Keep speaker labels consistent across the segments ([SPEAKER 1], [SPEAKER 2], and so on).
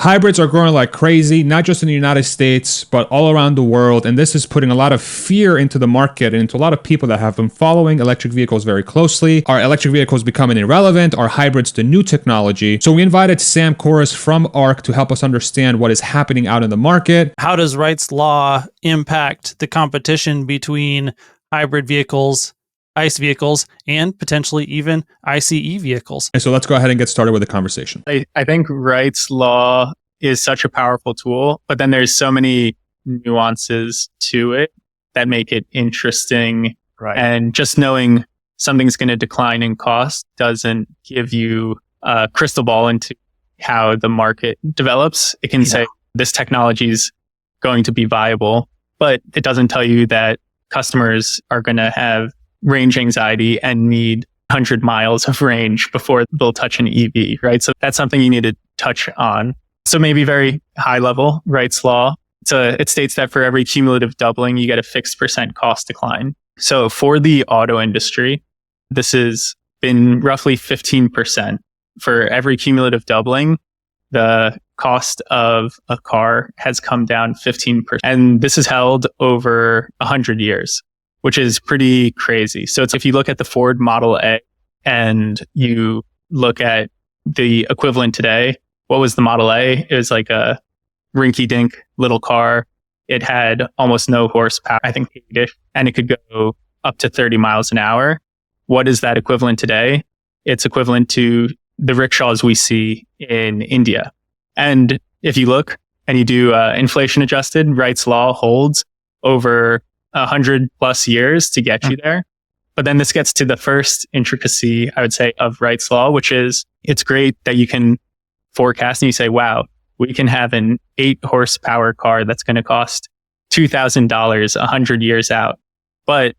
[SPEAKER 1] Hybrids are growing like crazy, not just in the United States, but all around the world. And this is putting a lot of fear into the market and into a lot of people that have been following electric vehicles very closely. Are electric vehicles becoming irrelevant? Are hybrids the new technology? So we invited Sam Corris from ARC to help us understand what is happening out in the market.
[SPEAKER 2] How does Wright's law impact the competition between hybrid vehicles, ICE vehicles, and potentially even ICE vehicles?
[SPEAKER 1] And so let's go ahead and get started with the conversation.
[SPEAKER 3] I think Wright's law is such a powerful tool, but then there's so many nuances to it that make it interesting.
[SPEAKER 2] Right.
[SPEAKER 3] And just knowing something's going to decline in cost doesn't give you a crystal ball into how the market develops. It can say this technology is going to be viable, but it doesn't tell you that customers are going to have range anxiety and need 100 miles of range before they'll touch an EV, right? So that's something you need to touch on. So maybe very high level, Wright's law. It states that for every cumulative doubling, you get a fixed % cost decline. So for the auto industry, this has been roughly 15%. For every cumulative doubling, the cost of a car has come down 15%. And this is held over 100 years, which is pretty crazy. So if you look at the Ford Model A and you look at the equivalent today, what was the Model A? It was like a rinky-dink little car. It had almost no horsepower, I think 8-ish, and it could go up to 30 miles an hour. What is that equivalent today? It's equivalent to the rickshaws we see in India. And if you look and you do inflation adjusted, Wright's law holds over 100 plus years to get you there. But then this gets to the first intricacy, I would say, of Wright's law, which is it's great that you can forecast and you say, wow, we can have an 8 horsepower car that's going to cost $2,000 100 years out. But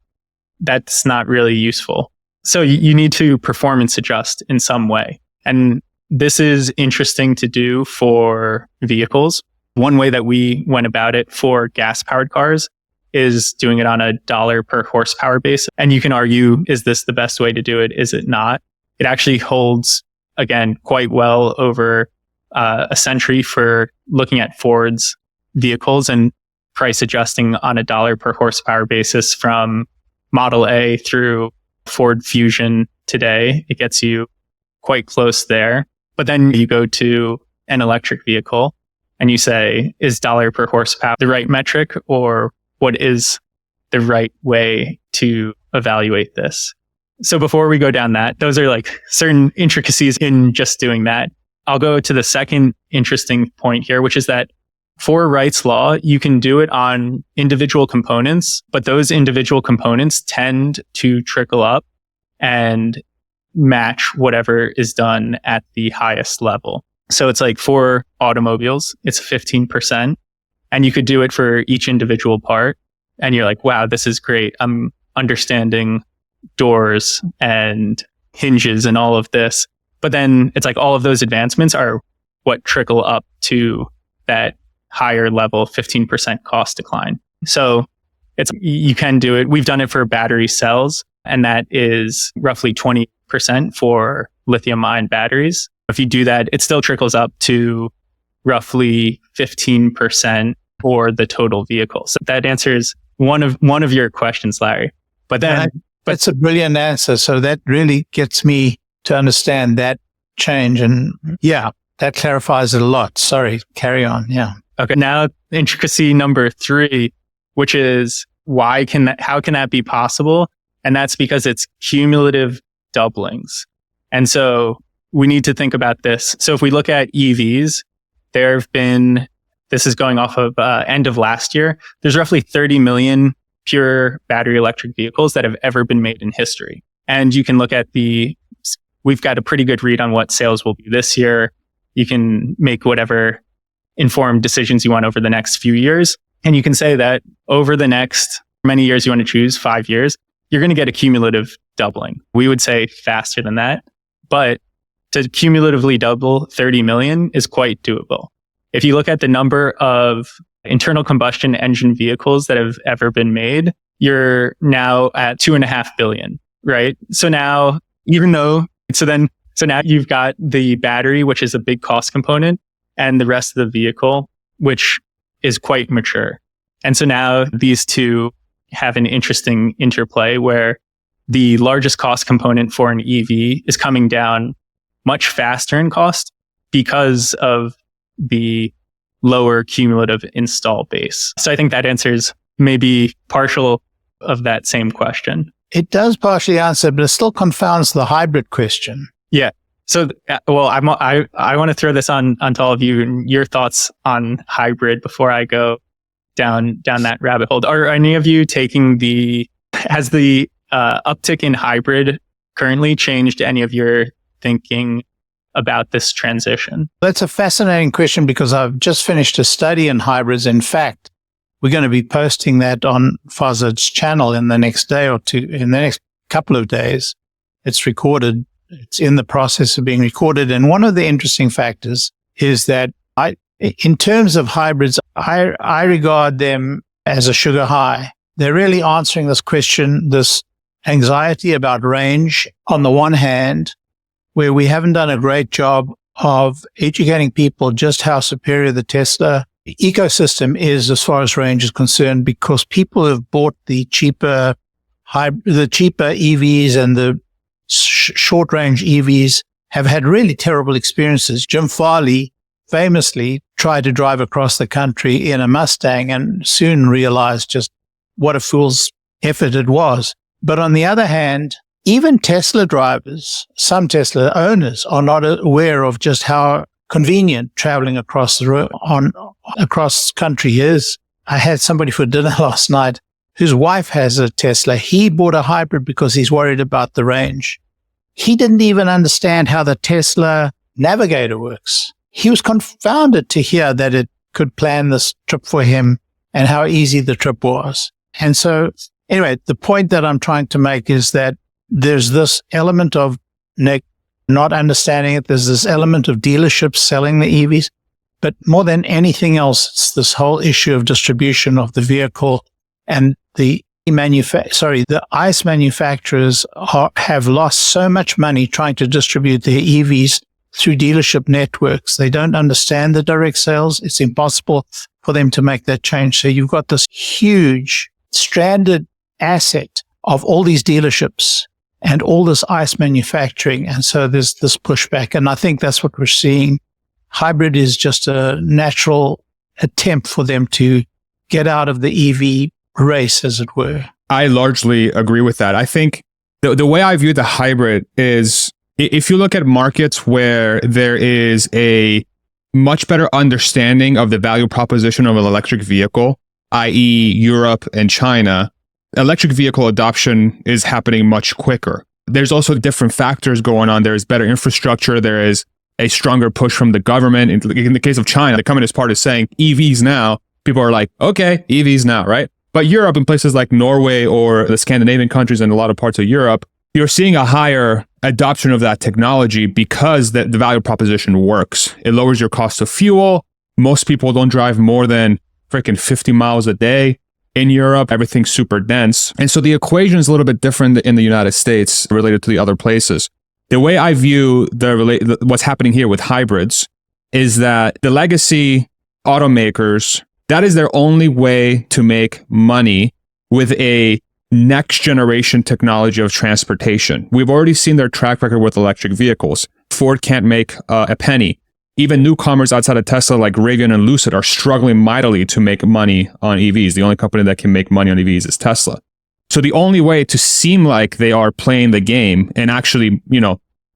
[SPEAKER 3] that's not really useful. So you need to performance adjust in some way. And this is interesting to do for vehicles. One way that we went about it for gas powered cars is doing it on a dollar per horsepower basis. And you can argue, is this the best way to do it? Is it not? It actually holds, again, quite well over a century for looking at Ford's vehicles and price adjusting on a dollar per horsepower basis from Model A through Ford Fusion today. It gets you quite close there. But then you go to an electric vehicle and you say, is dollar per horsepower the right metric, or what is the right way to evaluate this? So before we go down that, those are like certain intricacies in just doing that. I'll go to the second interesting point here, which is that for Wright's law, you can do it on individual components, but those individual components tend to trickle up and match whatever is done at the highest level. So it's like for automobiles, it's 15%. And you could do it for each individual part. And you're like, wow, this is great. I'm understanding doors and hinges and all of this. But then it's like all of those advancements are what trickle up to that higher level 15% cost decline. So you can do it. We've done it for battery cells, and that is roughly 20% for lithium-ion batteries. If you do that, it still trickles up to roughly 15% for the total vehicle. So that answers one of your questions, Larry. But then
[SPEAKER 4] that's a brilliant answer. So that really gets me to understand that change. And yeah, that clarifies it a lot. Sorry, carry on. Yeah.
[SPEAKER 3] Okay. Now intricacy number 3, which is how can that be possible? And that's because it's cumulative doublings. And so we need to think about this. So if we look at EVs, this is going off of end of last year, there's roughly 30 million pure battery electric vehicles that have ever been made in history. And you can look at we've got a pretty good read on what sales will be this year. You can make whatever informed decisions you want over the next few years. And you can say that over the next many years you want to choose, 5 years, you're going to get a cumulative doubling. We would say faster than that, but to cumulatively double 30 million is quite doable. If you look at the number of internal combustion engine vehicles that have ever been made, you're now at 2.5 billion, right? So now, now you've got the battery, which is a big cost component. and the rest of the vehicle, which is quite mature. And so now these two have an interesting interplay where the largest cost component for an EV is coming down much faster in cost because of the lower cumulative install base. So I think that answers maybe partial of that same question.
[SPEAKER 4] It does partially answer, but it still confounds the hybrid question.
[SPEAKER 3] Yeah. So, well, I want to throw this onto all of you and your thoughts on hybrid before I go down that rabbit hole. Are any of you has the uptick in hybrid currently changed any of your thinking about this transition?
[SPEAKER 4] That's a fascinating question because I've just finished a study in hybrids. In fact, we're going to be posting that on Fazad's channel in the next day or two, in the next couple of days. It's recorded. It's in the process of being recorded. And one of the interesting factors is that in terms of hybrids, I regard them as a sugar high. They're really answering this question, this anxiety about range on the one hand, where we haven't done a great job of educating people just how superior the Tesla ecosystem is as far as range is concerned, because people have bought the cheaper EVs and the short range EVs have had really terrible experiences. Jim Farley famously tried to drive across the country in a Mustang and soon realized just what a fool's effort it was. But on the other hand, even Tesla drivers, some Tesla owners are not aware of just how convenient traveling across the road across country is. I had somebody for dinner last night whose wife has a Tesla. He bought a hybrid because he's worried about the range. He didn't even understand how the Tesla navigator works. He was confounded to hear that it could plan this trip for him and how easy the trip was. And so, anyway, the point that I'm trying to make is that there's this element of not understanding it. There's this element of dealerships selling the EVs. But more than anything else, it's this whole issue of distribution of the vehicle, and the ICE manufacturers have lost so much money trying to distribute their EVs through dealership networks. They don't understand the direct sales. It's impossible for them to make that change. So you've got this huge stranded asset of all these dealerships and all this ICE manufacturing. And so there's this pushback. And I think that's what we're seeing. Hybrid is just a natural attempt for them to get out of the EV race, as it were.
[SPEAKER 1] I largely agree with that. I think the way I view the hybrid is, if you look at markets where there is a much better understanding of the value proposition of an electric vehicle, i.e. Europe and China, electric vehicle adoption is happening much quicker. There's also different factors going on. There is better infrastructure. There is a stronger push from the government. In the case of China, the Communist Party is saying EVs now. People are like, okay, EVs now, right? But Europe, in places like Norway or the Scandinavian countries and a lot of parts of Europe, you're seeing a higher adoption of that technology because the value proposition works. It lowers your cost of fuel. Most people don't drive more than freaking 50 miles a day. In Europe, everything's super dense. And so the equation is a little bit different in the United States related to the other places. The way I view what's happening here with hybrids is that the legacy automakers, that is their only way to make money with a next generation technology of transportation. We've already seen their track record with electric vehicles. Ford can't make a penny. Even newcomers outside of Tesla like Rivian and Lucid are struggling mightily to make money on EVs. The only company that can make money on EVs is Tesla. So the only way to seem like they are playing the game and actually,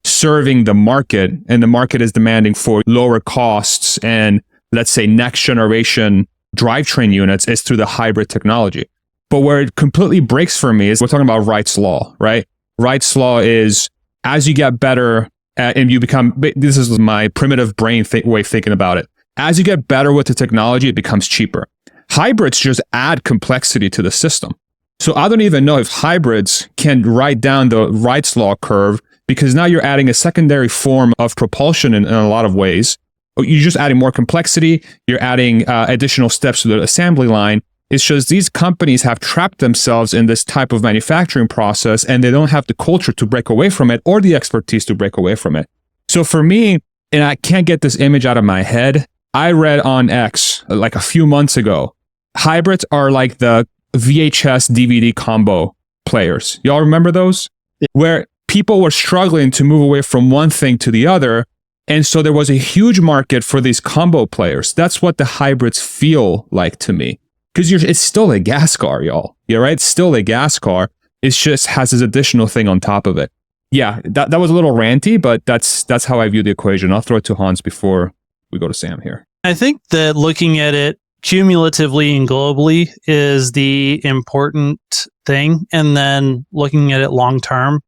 [SPEAKER 1] serving the market, and the market is demanding for lower costs and, let's say, next generation drivetrain units, is through the hybrid technology. But where it completely breaks for me is we're talking about Wright's law, right? Wright's law is, as you get better and you become, this is my primitive brain way of thinking about it. As you get better with the technology, it becomes cheaper. Hybrids just add complexity to the system. So I don't even know if hybrids can write down the Wright's law curve, because now you're adding a secondary form of propulsion in a lot of ways. You're just adding more complexity. You're adding additional steps to the assembly line. It's just these companies have trapped themselves in this type of manufacturing process, and they don't have the culture to break away from it or the expertise to break away from it. So for me, and I can't get this image out of my head. I read on X like a few months ago, hybrids are like the VHS DVD combo players. Y'all remember those? Where people were struggling to move away from one thing to the other. And so there was a huge market for these combo players. That's what the hybrids feel like to me. Because it's still a gas car, y'all. Yeah, right? It's still a gas car. It just has this additional thing on top of it. Yeah, that was a little ranty, but that's how I view the equation. I'll throw it to Hans before we go to Sam here.
[SPEAKER 2] I think that looking at it cumulatively and globally is the important thing, and then looking at it long term.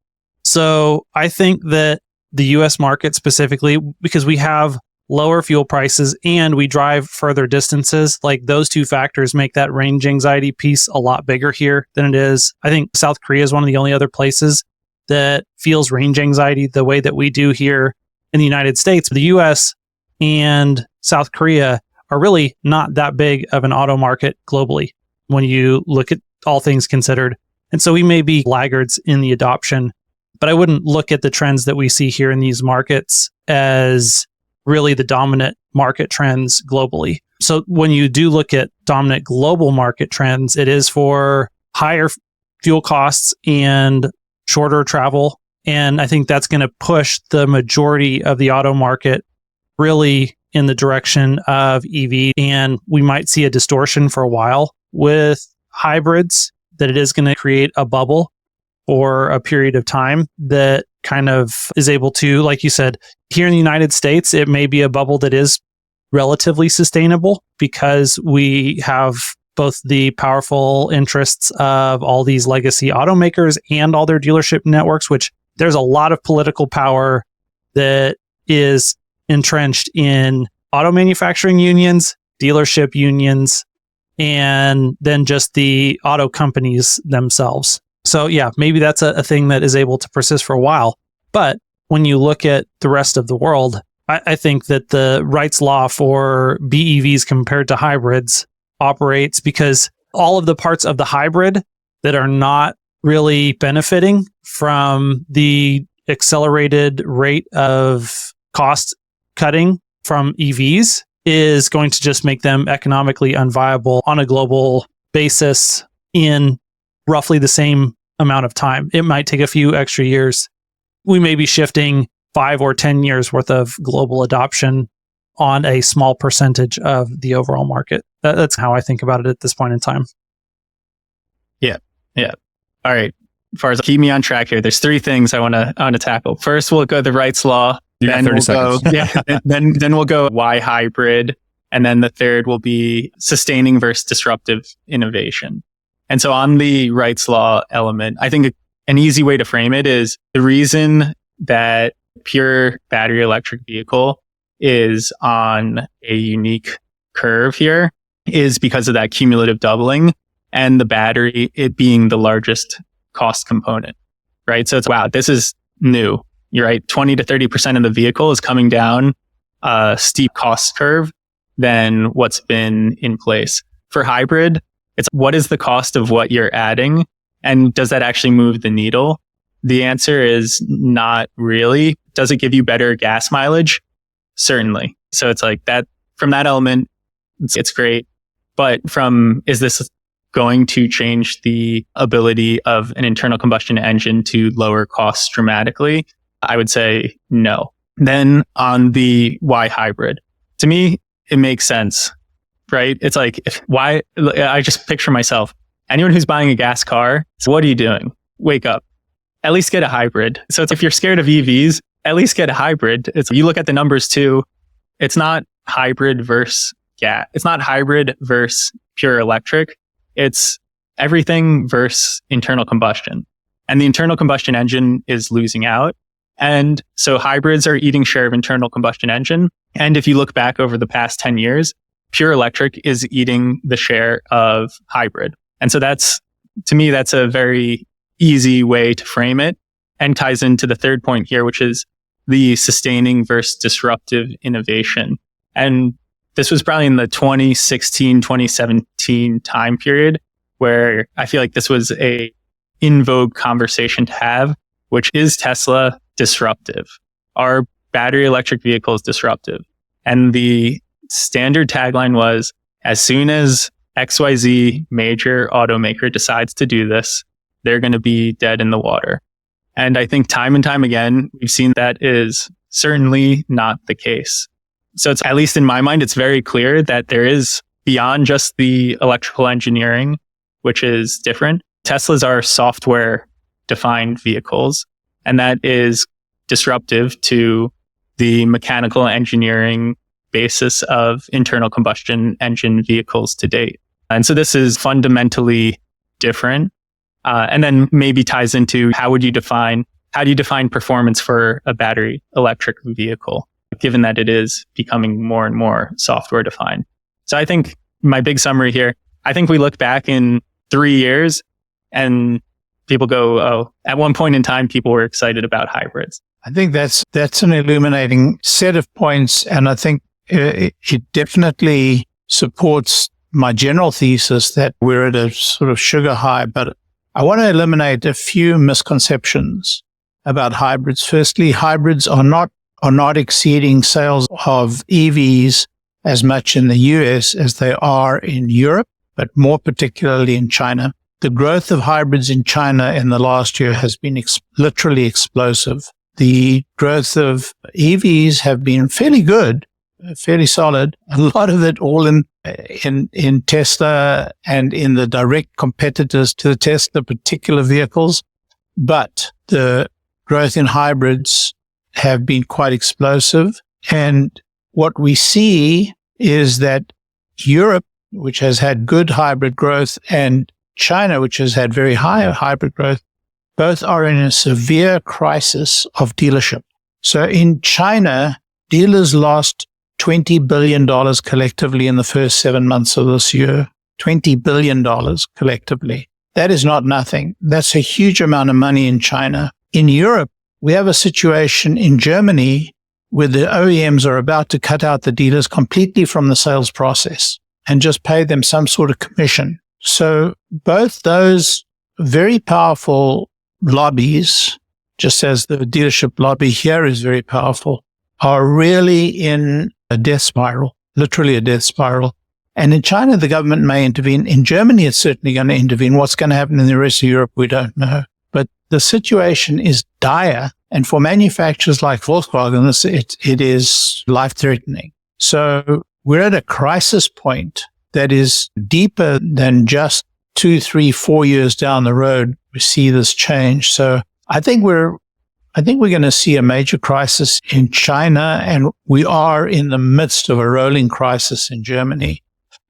[SPEAKER 2] So I think that the US market specifically, because we have lower fuel prices and we drive further distances, like those two factors make that range anxiety piece a lot bigger here than it is. I think South Korea is one of the only other places that feels range anxiety the way that we do here in the United States. The US and South Korea are really not that big of an auto market globally when you look at all things considered. And so we may be laggards in the adoption, but I wouldn't look at the trends that we see here in these markets as really the dominant market trends globally. So when you do look at dominant global market trends, it is for higher fuel costs and shorter travel. And I think that's going to push the majority of the auto market really in the direction of EV. And we might see a distortion for a while with hybrids, that it is going to create a bubble for a period of time that kind of is able to, like you said, here in the United States, it may be a bubble that is relatively sustainable because we have both the powerful interests of all these legacy automakers and all their dealership networks, which there's a lot of political power that is entrenched in auto manufacturing unions, dealership unions, and then just the auto companies themselves. So yeah, maybe that's a thing that is able to persist for a while. But when you look at the rest of the world, I think that the Wright's law for BEVs compared to hybrids operates because all of the parts of the hybrid that are not really benefiting from the accelerated rate of cost cutting from EVs is going to just make them economically unviable on a global basis in roughly the same amount of time. It might take a few extra years. We may be shifting 5 or 10 years worth of global adoption on a small percentage of the overall market. That's how I think about it at this point in time.
[SPEAKER 3] Yeah. All right. As far as keep me on track here, there's 3 things I want to tackle. First, we'll go the Wright's law.
[SPEAKER 1] You got 30 seconds.
[SPEAKER 3] Then we'll go why hybrid, and then the third will be sustaining versus disruptive innovation. And so on the Wright's law element, I think an easy way to frame it is the reason that pure battery electric vehicle is on a unique curve here is because of that cumulative doubling and the battery, it being the largest cost component, right? So it's, wow, this is new. You're right. 20 to 30% of the vehicle is coming down a steep cost curve than what's been in place. For hybrid, it's what is the cost of what you're adding? And does that actually move the needle? The answer is not really. Does it give you better gas mileage? Certainly. So it's like that from that element, it's great. But is this going to change the ability of an internal combustion engine to lower costs dramatically? I would say no. Then on the why hybrid, to me, it makes sense, right? It's like, why? I just picture myself. Anyone who's buying a gas car, so what are you doing? Wake up. At least get a hybrid. So it's, if you're scared of EVs, at least get a hybrid. You look at the numbers too. It's not hybrid versus gas. It's not hybrid versus pure electric. It's everything versus internal combustion. And the internal combustion engine is losing out. And so hybrids are eating share of internal combustion engine. And if you look back over the past 10 years, pure electric is eating the share of hybrid. And so to me, that's a very easy way to frame it and ties into the third point here, which is the sustaining versus disruptive innovation. And this was probably in the 2016, 2017 time period where I feel like this was a in vogue conversation to have, which is Tesla disruptive? Are battery electric vehicles disruptive. And the standard tagline was, as soon as XYZ major automaker decides to do this, they're going to be dead in the water. And I think time and time again, we've seen that is certainly not the case. So it's, at least in my mind, it's very clear that there is, beyond just the electrical engineering, which is different, Teslas are software-defined vehicles, and that is disruptive to the mechanical engineering basis of internal combustion engine vehicles to date. And so this is fundamentally different. And then maybe ties into how do you define performance for a battery electric vehicle, given that it is becoming more and more software defined. So I think my big summary here, I think we look back in 3 years and people go, oh, at one point in time, people were excited about hybrids.
[SPEAKER 4] I think that's an illuminating set of points. And I think it definitely supports my general thesis that we're at a sort of sugar high. But I want to eliminate a few misconceptions about hybrids. Firstly, hybrids are not exceeding sales of EVs as much in the US as they are in Europe, but more particularly in China. The growth of hybrids in China in the last year has been literally explosive. The growth of EVs have been fairly good, fairly solid. A lot of it all in Tesla and in the direct competitors to the Tesla particular vehicles. But the growth in hybrids have been quite explosive. And what we see is that Europe, which has had good hybrid growth, and China, which has had very high hybrid growth, both are in a severe crisis of dealership. So in China, dealers lost $20 billion collectively in the first 7 months of this year. $20 billion collectively. That is not nothing. That's a huge amount of money in China. In Europe, we have a situation in Germany where the OEMs are about to cut out the dealers completely from the sales process and just pay them some sort of commission. So both those very powerful lobbies, just as the dealership lobby here is very powerful, are really in a death spiral, literally a death spiral. And in China, the government may intervene. In Germany, it's certainly going to intervene. What's going to happen in the rest of Europe, we don't know. But the situation is dire. And for manufacturers like Volkswagen, it is life-threatening. So we're at a crisis point that is deeper than just 2, 3, 4 years down the road. We see this change. So I think we're going to see a major crisis in China, and we are in the midst of a rolling crisis in Germany.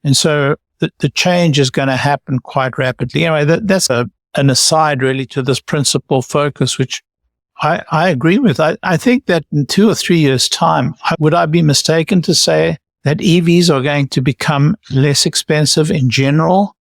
[SPEAKER 4] And so the change is going to happen quite rapidly. Anyway, that's an aside really to this principal focus, which I agree with. I think that in 2 or 3 years' time, would I be mistaken to say that EVs are going to become less expensive in general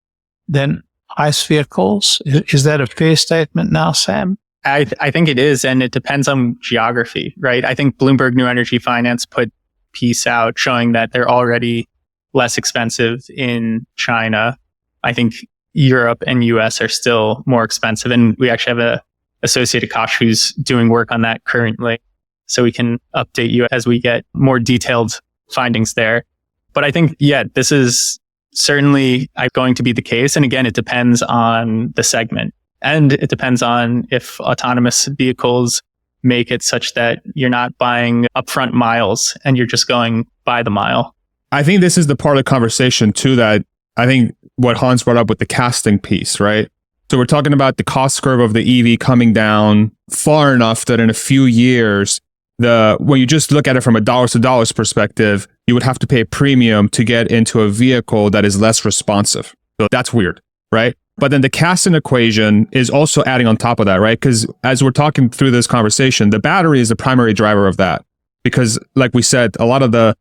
[SPEAKER 4] than ICE vehicles? Is that a fair statement now, Sam?
[SPEAKER 3] I think it is, and it depends on geography, right? I think Bloomberg New Energy Finance put a piece out showing that they're already less expensive in China. I think Europe and US are still more expensive, and we actually have a Associated Koch who's doing work on that currently, so we can update you as we get more detailed findings there. But I think, yeah, this is certainly going to be the case. And again, it depends on the segment. And it depends on if autonomous vehicles make it such that you're not buying upfront miles and you're just going by the mile.
[SPEAKER 1] I think this is the part of the conversation too, that I think what Hans brought up with the casting piece, right? So we're talking about the cost curve of the EV coming down far enough that in a few years, when you just look at it from a dollars to dollars perspective, you would have to pay a premium to get into a vehicle that is less responsive. So that's weird, right? But then the casting equation is also adding on top of that, right? Because as we're talking through this conversation, the battery is the primary driver of that. Because like we said, a lot of the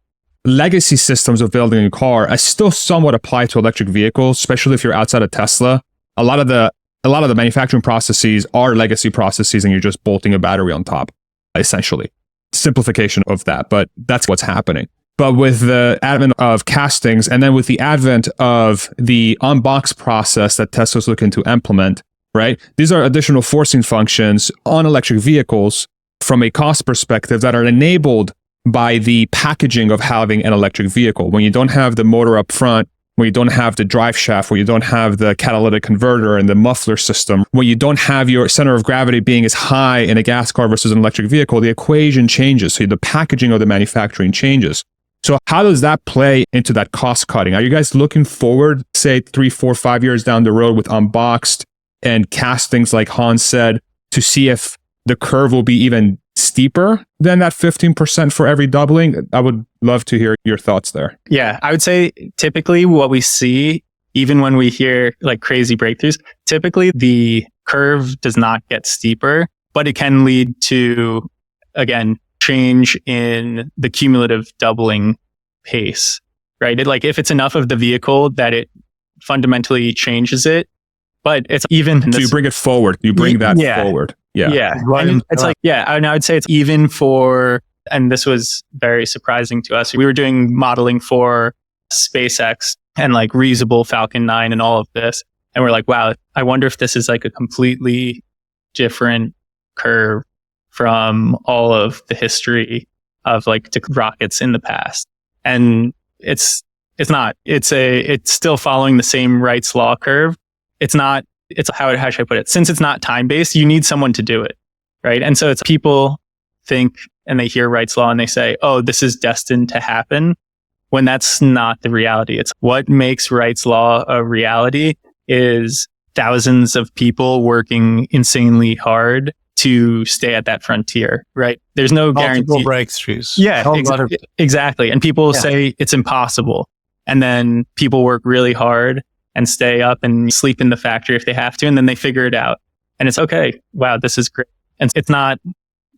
[SPEAKER 1] legacy systems of building a car are still somewhat applied to electric vehicles, especially if you're outside of Tesla. A lot of the manufacturing processes are legacy processes, and you're just bolting a battery on top, essentially. Simplification of that, but that's what's happening. But with the advent of castings, and then with the advent of the unbox process that Tesla's looking to implement, right? These are additional forcing functions on electric vehicles from a cost perspective that are enabled by the packaging of having an electric vehicle. When you don't have the motor up front, when you don't have the drive shaft, when you don't have the catalytic converter and the muffler system, when you don't have your center of gravity being as high in a gas car versus an electric vehicle, the equation changes. So the packaging of the manufacturing changes. So how does that play into that cost cutting? Are you guys looking forward, say 3, 4, 5 years down the road with unboxed and castings like Hans said, to see if the curve will be even steeper than that 15% for every doubling? I would love to hear your thoughts there.
[SPEAKER 3] Yeah, I would say typically what we see, even when we hear like crazy breakthroughs, typically the curve does not get steeper, but it can lead to, again, change in the cumulative doubling pace, right? Like if it's enough of the vehicle that it fundamentally changes it, but it's even.
[SPEAKER 1] So you bring it forward. You bring that forward. Yeah.
[SPEAKER 3] Yeah.
[SPEAKER 4] Right.
[SPEAKER 3] And it's like, yeah, and I would say it's even for, and this was very surprising to us. We were doing modeling for SpaceX and like reusable Falcon 9 and all of this. And we're like, wow, I wonder if this is like a completely different curve from all of the history of like rockets in the past. And it's not. It's still following the same Wright's law curve. How should I put it? Since it's not time-based, you need someone to do it, right? And so it's people think and they hear Wright's law and they say, oh, this is destined to happen, when that's not the reality. It's what makes Wright's law a reality is thousands of people working insanely hard to stay at that frontier, right? There's no
[SPEAKER 4] Multiple
[SPEAKER 3] guarantee.
[SPEAKER 4] breakthroughs.
[SPEAKER 3] Yeah, exactly. And people say it's impossible. And then people work really hard and stay up and sleep in the factory if they have to. And then they figure it out. And it's okay. Wow, this is great. And it's not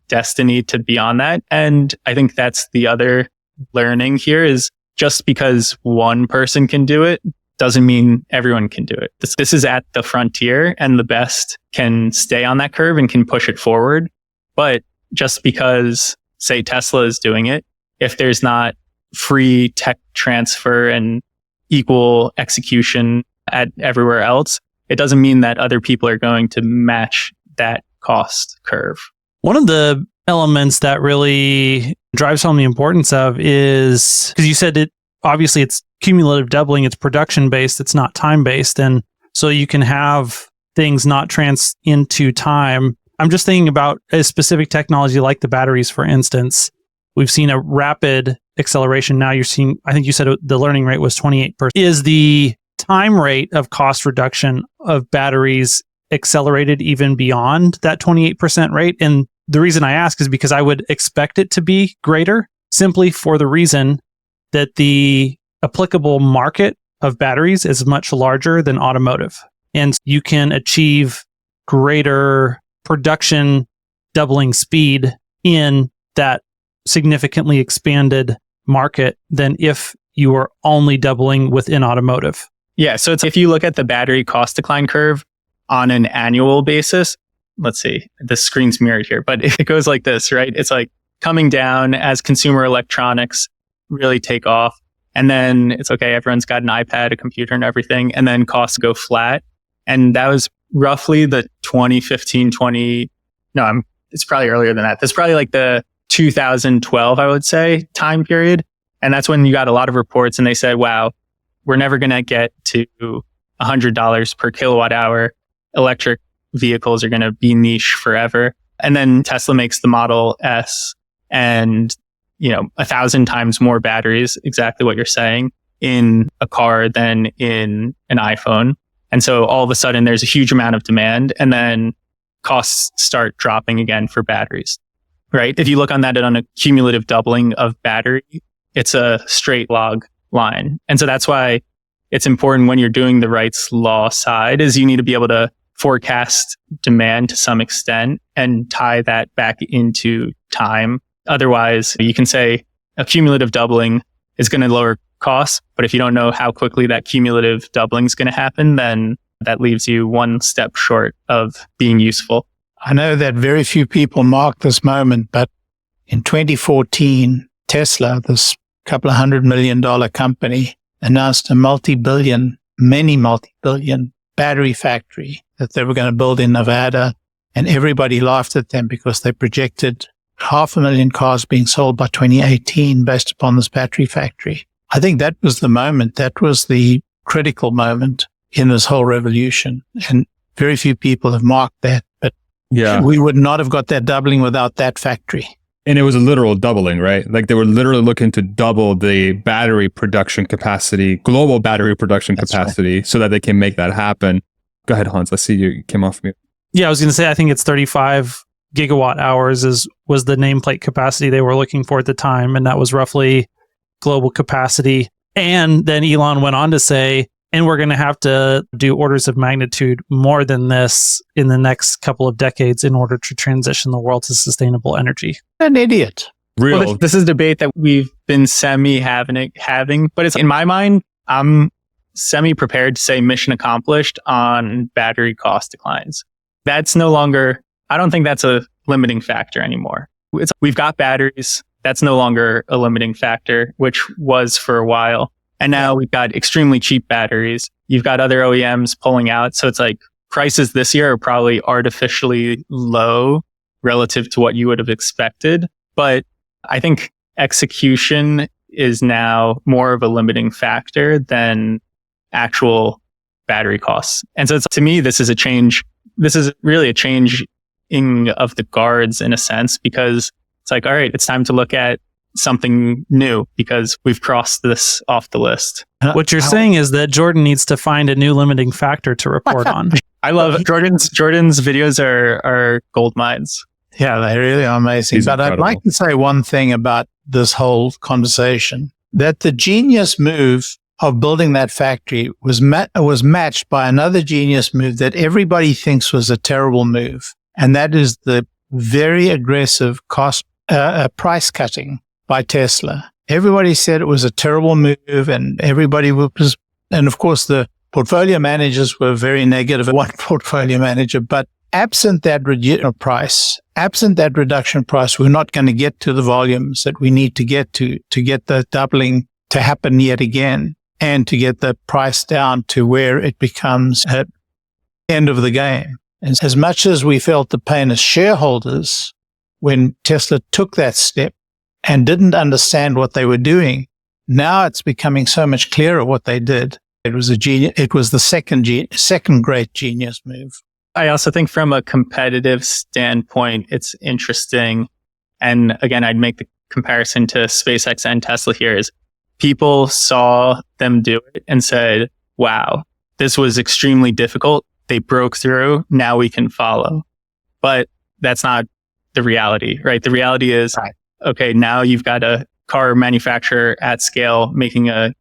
[SPEAKER 3] destiny to be on that. And I think that's the other learning here is just because one person can do it doesn't mean everyone can do it. This is at the frontier and the best can stay on that curve and can push it forward. But just because, say, Tesla is doing it, if there's not free tech transfer and equal execution at everywhere else, it doesn't mean that other people are going to match that cost curve.
[SPEAKER 2] One of the elements that really drives home the importance of is, because you said it, obviously it's cumulative doubling, it's production based, it's not time based. And so you can have things not trans into time. I'm just thinking about a specific technology like the batteries, for instance. We've seen a rapid acceleration. Now you're seeing, I think you said the learning rate was 28%. Is the time rate of cost reduction of batteries accelerated even beyond that 28% rate? And the reason I ask is because I would expect it to be greater, simply for the reason that the applicable market of batteries is much larger than automotive. And you can achieve greater production doubling speed in that significantly expanded market than if you were only doubling within automotive.
[SPEAKER 3] Yeah. So it's, if you look at the battery cost decline curve on an annual basis, let's see, the screen's mirrored here, but it goes like this, right? It's like coming down as consumer electronics really take off. And then it's okay, everyone's got an iPad, a computer and everything. And then costs go flat. And that was roughly the 2015, it's probably earlier than that. That's probably like the 2012, I would say, time period. And that's when you got a lot of reports and they said, wow, we're never going to get to $100 per kilowatt hour. Electric vehicles are going to be niche forever. And then Tesla makes the Model S and, 1,000 times more batteries, exactly what you're saying, in a car than in an iPhone. And so all of a sudden there's a huge amount of demand and then costs start dropping again for batteries, right? If you look on that on a cumulative doubling of battery, it's a straight log line. And so that's why it's important when you're doing the Wright's law side is you need to be able to forecast demand to some extent and tie that back into time. Otherwise, you can say a cumulative doubling is going to lower costs, but if you don't know how quickly that cumulative doubling is going to happen, then that leaves you one step short of being useful.
[SPEAKER 4] I know that very few people mark this moment, but in 2014, Tesla, this couple of $100 million company, announced a many multi-billion battery factory that they were going to build in Nevada. And everybody laughed at them because they projected 500,000 cars being sold by 2018 based upon this battery factory. I think that was the moment. That was the critical moment in this whole revolution. And very few people have marked that, but we would not have got that doubling without that factory.
[SPEAKER 1] And it was a literal doubling, right? Like they were literally looking to double the battery production capacity, global battery production capacity, so that they can make that happen. Go ahead, Hans. I see you came off mute.
[SPEAKER 2] Yeah, I was going to say, I think it's 35 gigawatt hours was the nameplate capacity they were looking for at the time. And that was roughly global capacity. And then Elon went on to say, and we're going to have to do orders of magnitude more than this in the next couple of decades in order to transition the world to sustainable energy.
[SPEAKER 4] An idiot.
[SPEAKER 1] Real.
[SPEAKER 3] Well, this is a debate that we've been having, but it's in my mind, I'm semi-prepared to say mission accomplished on battery cost declines. That's no longer, I don't think that's a limiting factor anymore. We've got batteries. That's no longer a limiting factor, which was for a while. And now we've got extremely cheap batteries. You've got other OEMs pulling out. So it's like prices this year are probably artificially low relative to what you would have expected. But I think execution is now more of a limiting factor than actual battery costs. And so to me, this is a change. This is really a changing of the guards in a sense, because it's like, all right, it's time to look at something new because we've crossed this off the list.
[SPEAKER 2] What you're saying is that Jordan needs to find a new limiting factor to report on.
[SPEAKER 3] I love Jordan's videos are gold mines.
[SPEAKER 4] Yeah, they really are amazing.
[SPEAKER 1] He's
[SPEAKER 4] but
[SPEAKER 1] incredible.
[SPEAKER 4] I'd like to say one thing about this whole conversation, that the genius move of building that factory was matched by another genius move that everybody thinks was a terrible move. And that is the very aggressive price cutting by Tesla. Everybody said it was a terrible move, and everybody was, and of course the portfolio managers were very negative. One portfolio manager, but absent that reduction price, we're not going to get to the volumes that we need to get the doubling to happen yet again, and to get the price down to where it becomes at the end of the game. And as much as we felt the pain as shareholders when Tesla took that step and didn't understand what they were doing, now it's becoming so much clearer what they did. It was the second great genius move.
[SPEAKER 3] I also think from a competitive standpoint, it's interesting. And again, I'd make the comparison to SpaceX and Tesla here is people saw them do it and said, wow, this was extremely difficult. They broke through. Now we can follow. But that's not the reality, right? The reality is, okay, now you've got a car manufacturer at scale making a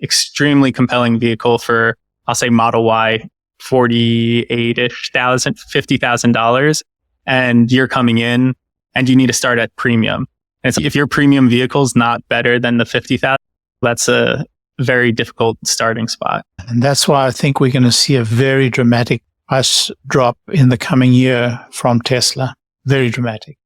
[SPEAKER 3] extremely compelling vehicle for, I'll say Model Y, $48,000, and you're coming in and you need to start at premium. And so if your premium vehicle is not better than the $50,000, that's a very difficult starting spot.
[SPEAKER 4] And that's why I think we're going to see a very dramatic price drop in the coming year from Tesla. Very dramatic.